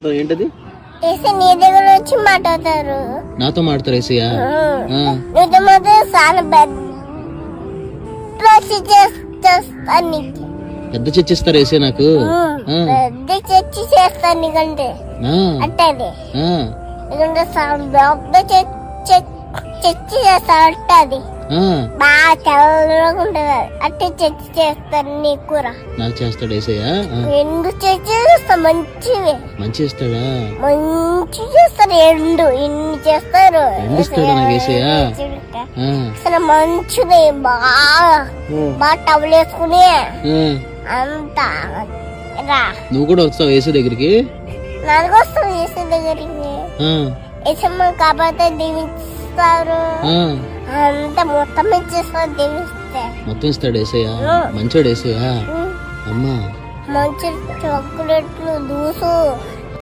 ఏంటది? నీ దగ్గర వచ్చి మాట్లాడతారు. నాతో మాట్లాడతారు ఏసయ్యా? పెద్ద చర్చిస్తారు ఏసయ్య నాకు. పెద్ద చర్చి చేస్తాను నీకంటే అట్టది చర్చి చేస్తా అట్టది బాగా తెల్లగా ఉంటది. అట్టే చర్చి చేస్తాను నీ కూర నాకు చేస్తాడు ఏసయ్యా? రెండు చర్చి చేస్తా మంచివి. మంచి ఇస్తాడా? మంచి చేస్తారు. ఇన్ని చేస్తారు. అసలు మంచిది బాగా టవల్ వేసుకుని అంతా రా. నువ్వు కూడా వస్తావు ఏసీ దగ్గరికి? నాలుగు వస్తావు ఏసీ దగ్గరికి. ఏసమ్మ కాకపోతే దీవిస్తారు. అంతా మొత్తం ఇచ్చేస్తారు. దీవిస్తే మొత్తం ఇస్తాడు ఏసయ్యా? మంచోడు ఏసయ్యా? అమ్మా మంచి చాక్లెట్లు జ్యూసు